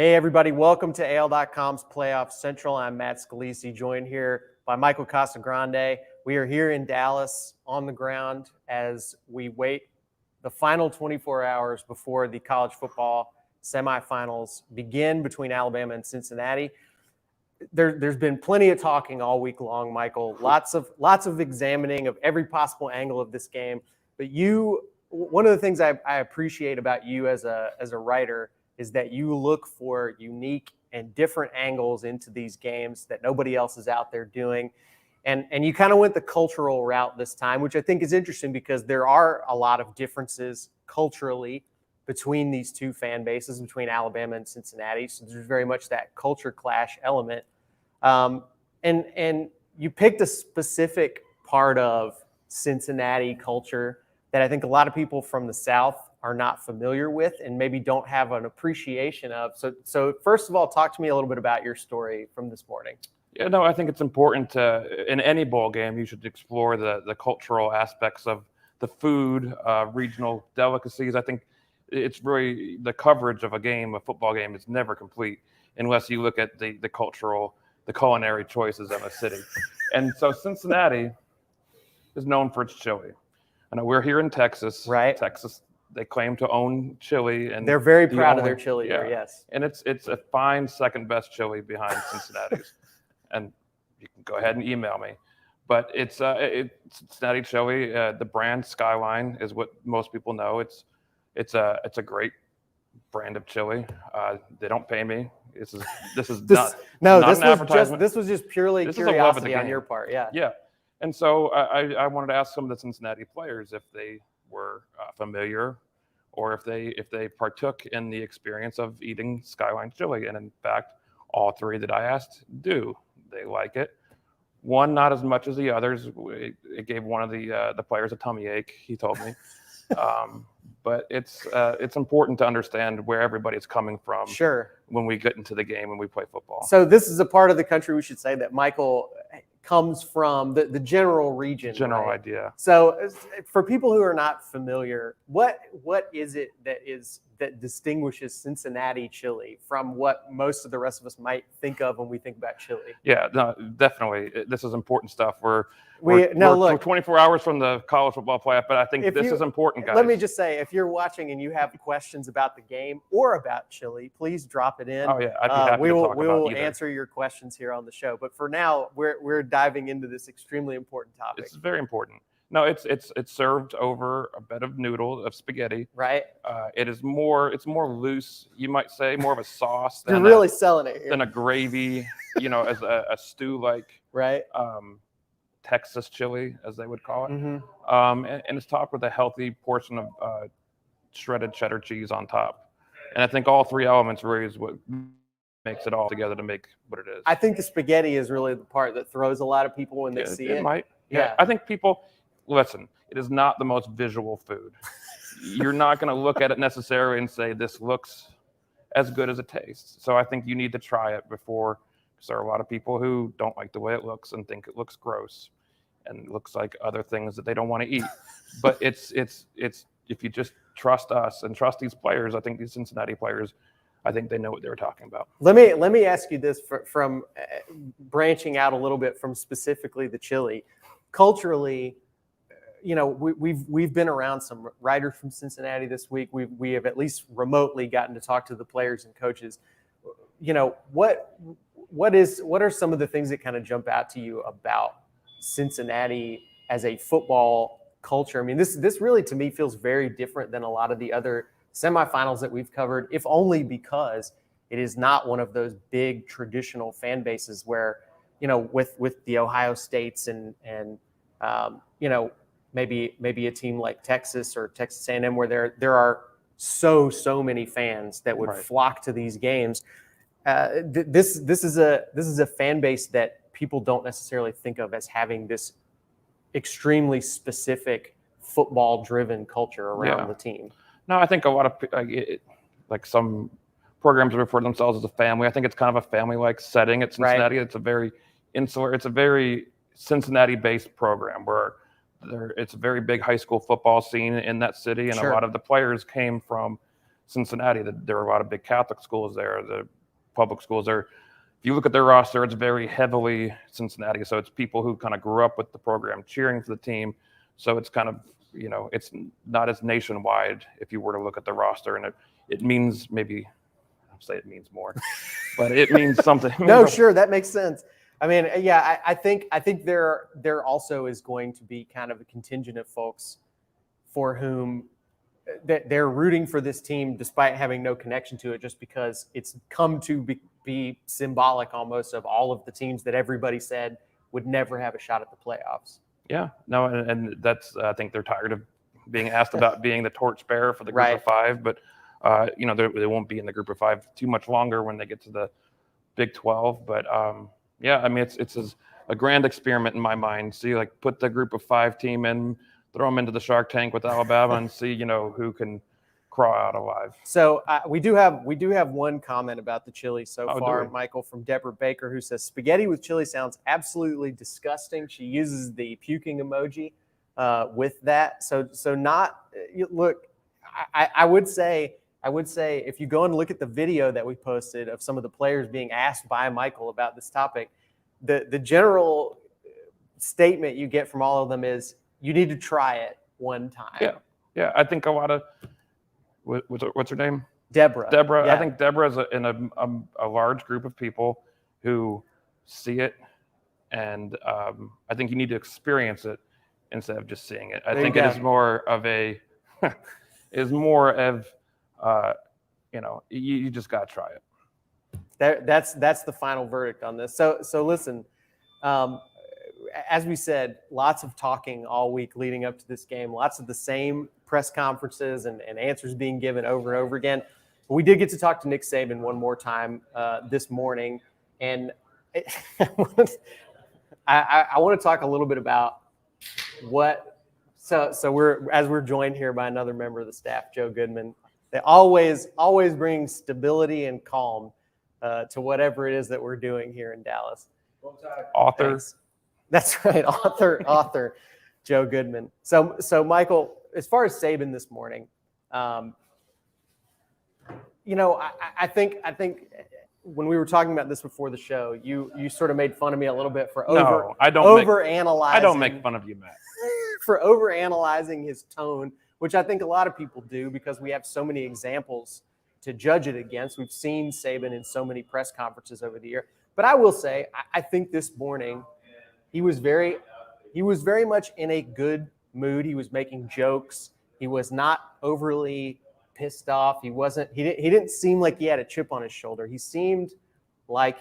Hey, everybody. Welcome to AL.com's Playoff Central. I'm Matt Scalisi, joined here by Michael Casagrande. We are here in Dallas on the ground as we wait the final 24 hours before the college football semifinals begin between Alabama and Cincinnati. There's been plenty of talking all week long, Michael. Lots of examining of every possible angle of this game. But one of the things I appreciate about you as a writer is that you look for unique and different angles into these games that nobody else is out there doing. And you kind of went the cultural route this time, which I think is interesting because there are a lot of differences culturally between these two fan bases, between Alabama and Cincinnati. So there's very much that culture clash element. And you picked a specific part of Cincinnati culture that I think a lot of people from the South are not familiar with and maybe don't have an appreciation of. So first of all, talk to me a little bit about your story from this morning. Yeah, no, I think it's important in any bowl game, you should explore the cultural aspects of the food, regional delicacies. I think it's really the coverage of a football game is never complete unless you look at the culinary choices of a city. And so Cincinnati is known for its chili. I know we're here in Texas. Right. Texas, they claim to own chili, and they're very proud of their chili here. Yes, and it's a fine second best chili behind Cincinnati's. And you can go ahead and email me, but it's Cincinnati chili. The brand Skyline is what most people know. It's a great brand of chili. They don't pay me. This was just purely curiosity on your part. Yeah. And so I wanted to ask some of the Cincinnati players if they were familiar or if they partook in the experience of eating Skyline chili. And in fact, all three that I asked do. They like it. One, not as much as the others. It gave one of the players a tummy ache, he told me. But it's important to understand where everybody's coming from. Sure. When we get into the game and we play football. So this is a part of the country, we should say, that Michael comes from, the general region. General right? idea. So for people who are not familiar, what is it that distinguishes Cincinnati chili from what most of the rest of us might think of when we think about chili? Yeah, no, definitely. This is important stuff. We're 24 hours from the college football playoff, but I think this is important, guys. Let me just say, if you're watching and you have questions about the game or about chili, please drop it in. Oh yeah, I'd be happy to talk about either. We will answer your questions here on the show. But for now, we're diving into this extremely important topic. It's very important. No, it's served over a bed of spaghetti. Right. It's more loose, you might say, more of a sauce. You're really selling it here. Than a gravy, as a stew like. Right. Texas chili, as they would call it. Mm-hmm. And it's topped with a healthy portion of shredded cheddar cheese on top. And I think all three elements really is what makes it all together to make what it is. I think the spaghetti is really the part that throws a lot of people when they see it. It might. Yeah. I think people, listen, it is not the most visual food. You're not going to look at it necessarily and say, this looks as good as it tastes. So I think you need to try it before, because there are a lot of people who don't like the way it looks and think it looks gross and looks like other things that they don't want to eat. But it's if you just trust us and trust these players, I think these Cincinnati players, I think they know what they were talking about. Let me ask you this from branching out a little bit from specifically the chili. Culturally, we've been around some writers from Cincinnati this week. We have at least remotely gotten to talk to the players and coaches. What are some of the things that kind of jump out to you about Cincinnati as a football culture? I mean, this really to me feels very different than a lot of the other semifinals that we've covered, if only because it is not one of those big traditional fan bases where, with the Ohio States and maybe a team like Texas or Texas A&M where there are so many fans that would flock to these games. This is a fan base that people don't necessarily think of as having this extremely specific football-driven culture around the team. No, I think a lot of some programs refer to themselves as a family. I think it's kind of a family-like setting at Cincinnati. Right. It's a very insular. It's a very Cincinnati-based program where it's a very big high school football scene in that city, and a lot of the players came from Cincinnati, there are a lot of big Catholic schools there, the public schools there. If you look at their roster, it's very heavily Cincinnati. So it's people who kind of grew up with the program, cheering for the team. So it's kind of, it's not as nationwide if you were to look at the roster. And it means maybe, I'll say it means more, but it means something. No, sure, that makes sense. I mean, yeah, I think there also is going to be kind of a contingent of folks for whom that they're rooting for this team despite having no connection to it, just because it's come to be symbolic almost of all of the teams that everybody said would never have a shot at the playoffs. Yeah, no, and that's, I think they're tired of being asked about being the torchbearer for the group of five, but they won't be in the group of five too much longer when they get to the Big 12. But yeah, I mean, it's a grand experiment in my mind. See, like, put the group of five team in, throw them into the Shark Tank with Alabama, and see, who can crawl out alive. So we do have one comment about the chili so far, Michael, from Deborah Baker, who says spaghetti with chili sounds absolutely disgusting. She uses the puking emoji with that. So not look. I would say if you go and look at the video that we posted of some of the players being asked by Michael about this topic, the general statement you get from all of them is you need to try it one time. Yeah. I think a lot of what's her name? Deborah. Yeah. I think Deborah is in a large group of people who see it, and I think you need to experience it instead of just seeing it. I think it is more of you just got to try it. That's the final verdict on this. So listen, as we said, lots of talking all week leading up to this game, lots of the same press conferences and answers being given over and over again. But we did get to talk to Nick Saban one more time this morning. And I want to talk a little bit about so we're joined here by another member of the staff, Joe Goodman. They always bring stability and calm to whatever it is that we're doing here in Dallas. Author. Thanks. That's right, author Joe Goodman. So Michael, as far as Saban this morning, I think when we were talking about this before the show, you sort of made fun of me a little bit for overanalyzing. I don't make fun of you, Matt. For overanalyzing his tone, which I think a lot of people do because we have so many examples to judge it against. We've seen Saban in so many press conferences over the year. But I will say, I think this morning he was very much in a good mood. He was making jokes. He was not overly pissed off. He didn't seem like he had a chip on his shoulder. He seemed like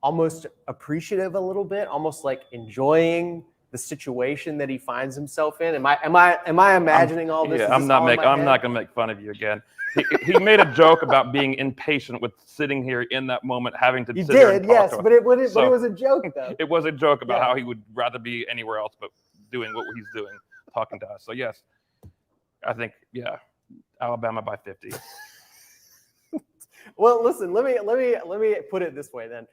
almost appreciative a little bit, almost like enjoying the situation that he finds himself in. Am I imagining all this? Yeah, I'm not going to make fun of you again. He made a joke about being impatient with sitting here in that moment, having to sit here and talk yes, to us. but it was a joke, though. It was a joke about how he would rather be anywhere else but doing what he's doing, talking to us. So, yes, I think, Alabama by 50. Well, listen, let me put it this way then.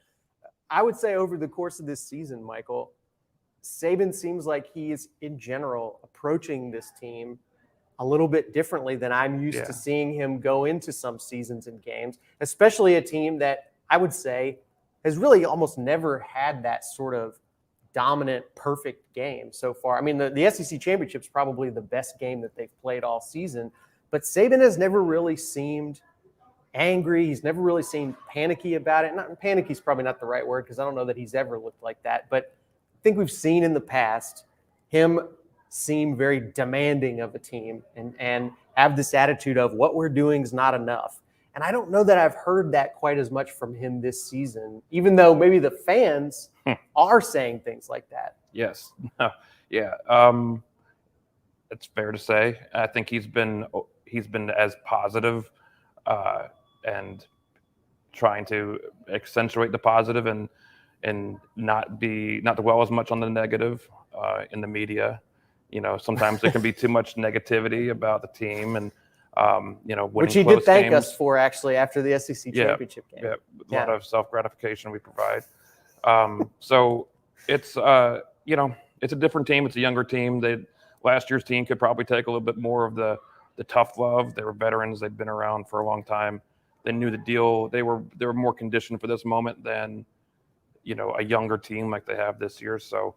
I would say over the course of this season, Michael, Saban seems like he is, in general, approaching this team a little bit differently than I'm used to seeing him go into some seasons and games, especially a team that I would say has really almost never had that sort of dominant, perfect game so far. I mean, the SEC Championship is probably the best game that they've played all season, but Saban has never really seemed angry. He's never really seemed panicky about it. Not panicky is probably not the right word because I don't know that he's ever looked like that, but I think we've seen in the past him seem very demanding of a team and have this attitude of what we're doing is not enough. And I don't know that I've heard that quite as much from him this season, even though maybe the fans are saying things like that. Yes. Yeah. It's fair to say. I think he's been as positive and trying to accentuate the positive and not dwell as much on the negative in the media. Sometimes there can be too much negativity about the team, and which he did thank us for actually after the SEC championship game. Yeah, a lot of self-gratification we provide. So it's it's a different team. It's a younger team. Last year's team could probably take a little bit more of the the tough love. They were veterans. They'd been around for a long time. They knew the deal. They were more conditioned for this moment than, a younger team like they have this year. So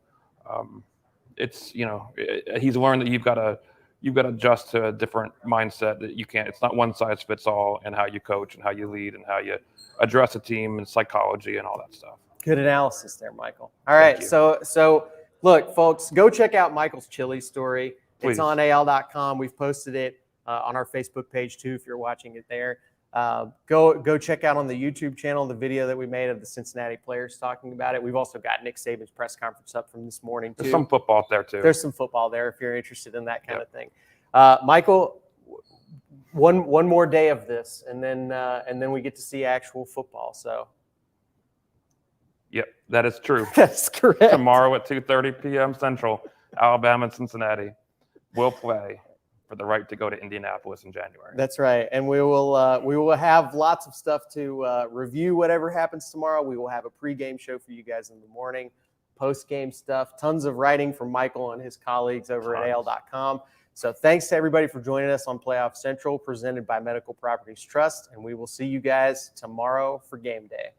it's, he's learned that you've got to adjust to a different mindset, that you can't, it's not one size fits all in how you coach and how you lead and how you address a team and psychology and all that stuff. Good analysis there, Michael. All right. So look, folks, go check out Michael's chili story. Please. It's on AL.com. We've posted it on our Facebook page too, if you're watching it there. Go check out on the YouTube channel the video that we made of the Cincinnati players talking about it. We've also got Nick Saban's press conference up from this morning too. There's some football there too. There's some football there if you're interested in that kind of thing. Michael, one more day of this, and then we get to see actual football. So. Yep, that is true. That's correct. Tomorrow at 2:30 p.m. Central, Alabama and Cincinnati will play for the right to go to Indianapolis in January. That's right, and we will have lots of stuff to review whatever happens tomorrow. We will have a pregame show for you guys in the morning, post-game stuff, tons of writing from Michael and his colleagues over at AL.com. So thanks to everybody for joining us on Playoff Central, presented by Medical Properties Trust, and we will see you guys tomorrow for game day.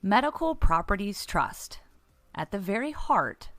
Medical Properties Trust, at the very heart